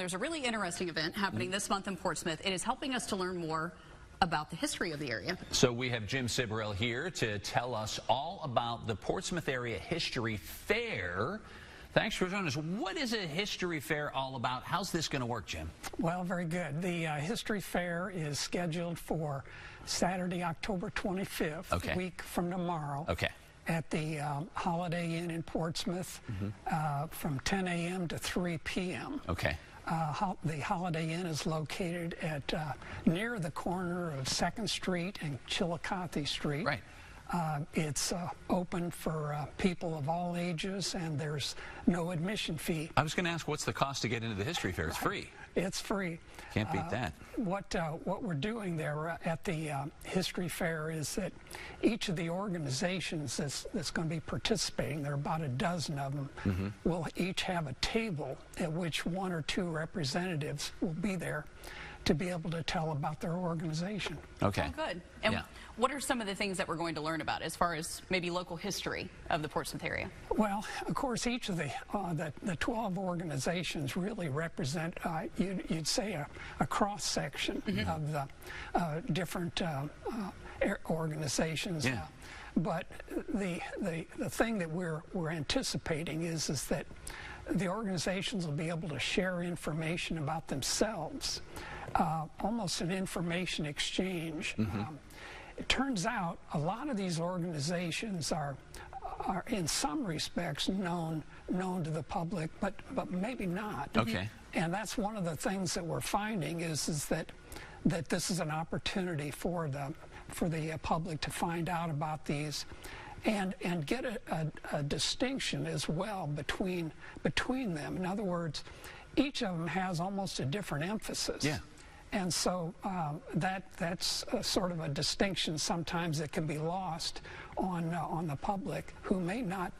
There's a really interesting event happening this month in Portsmouth. It is helping us to learn more about the history of the area. So we have Jim Sibrel here to tell us all about the Portsmouth Area History Fair. Thanks for joining us. What is a history fair all about? How's this going to work, Jim? Well, very good. The history fair is scheduled for Saturday, October 25th, a week from tomorrow. At the Holiday Inn in Portsmouth from 10 a.m. to 3 p.m. The Holiday Inn is located at near the corner of 2nd Street and Chillicothe Street. Right. It's open for people of all ages, and there's no admission fee. I was going to ask, what's the cost to get into the history fair? It's free. It's free. Can't beat that. What we're doing there at the history fair is that each of the organizations that's going to be participating, there are about a dozen of them, will each have a table at which 1 or 2 representatives will be there to be able to tell about their organization. Okay. Oh, good. And what are some of the things that we're going to learn about as far as maybe local history of the Portsmouth area? Well, of course, each of the 12 organizations really represent, you'd say, a cross-section of the different organizations. But the thing that we're anticipating is that the organizations will be able to share information about themselves, almost an information exchange. It turns out a lot of these organizations are in some respects known to the public, but maybe not. And that's one of the things that we're finding is that this is an opportunity for the public to find out about these and get a distinction as well between them. In other words, each of them has almost a different emphasis. And so that's sort of a distinction sometimes that can be lost on the public who may not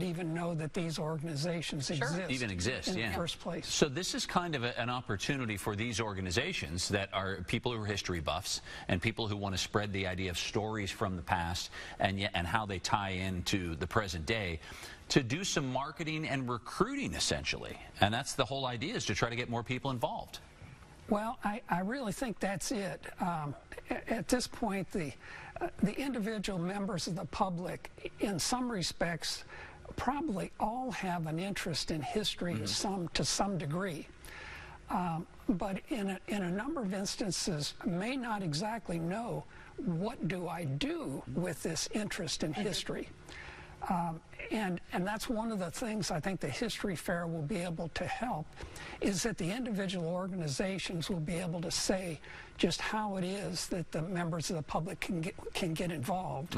even know that these organizations exist in the first place. So this is kind of an opportunity for these organizations that are people who are history buffs and people who want to spread the idea of stories from the past and how they tie into the present day, to do some marketing and recruiting essentially. And that's the whole idea, is to try to get more people involved. Well, I really think that's it. At this point, the individual members of the public, in some respects, probably all have an interest in history to some degree. But in a number of instances, may not exactly know, what do I do with this interest in history? And that's one of the things I think the history fair will be able to help, is that the individual organizations will be able to say just how it is that the members of the public can get involved.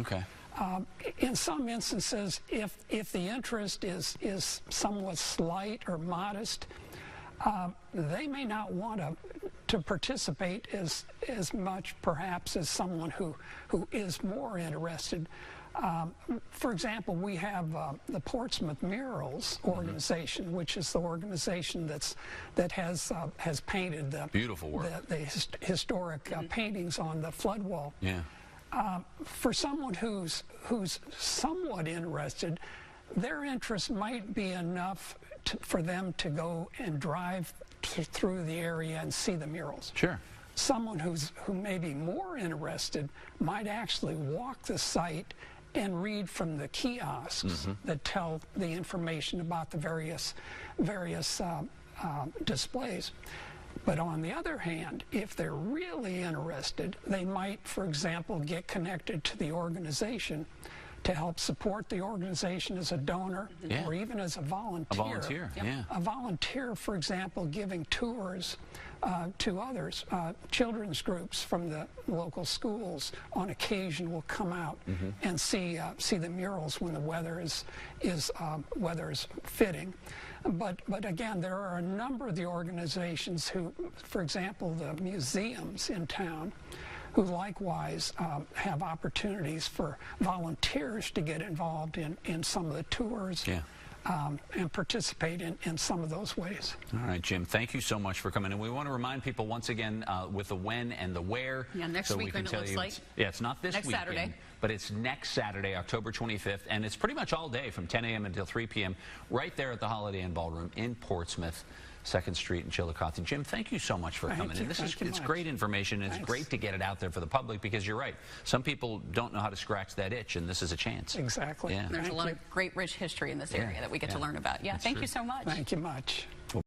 In some instances, if the interest is somewhat slight or modest, they may not want to participate as much perhaps as someone who is more interested. For example, we have the Portsmouth Murals organization, which is the organization that has painted the beautiful work, the historic paintings on the flood wall. For someone who's somewhat interested, their interest might be enough for them to go and drive through the area and see the murals. Someone who may be more interested might actually walk the site and read from the kiosks that tell the information about the various displays. But on the other hand, if they're really interested, they might, for example, get connected to the organization to help support the organization as a donor or even as a volunteer. A volunteer, for example, giving tours to others. Children's groups from the local schools on occasion will come out and see the murals when the weather is fitting. But again, there are a number of the organizations who, for example, the museums in town, who likewise have opportunities for volunteers to get involved in some of the tours and participate in some of those ways. All right, Jim, thank you so much for coming. And we want to remind people once again with the when and the where. Next weekend it looks like. It's not this weekend. Saturday. But it's next Saturday, October 25th, and it's pretty much all day from 10 a.m. until 3 p.m. right there at the Holiday Inn Ballroom in Portsmouth. 2nd Street in Chillicothe. Jim, thank you so much for coming in. It's great information, and it's great to get it out there for the public, because you're right. Some people don't know how to scratch that itch, and this is a chance. Exactly. There's a lot of great, rich history in this area that we get to learn about. Thank you so much. Thank you much.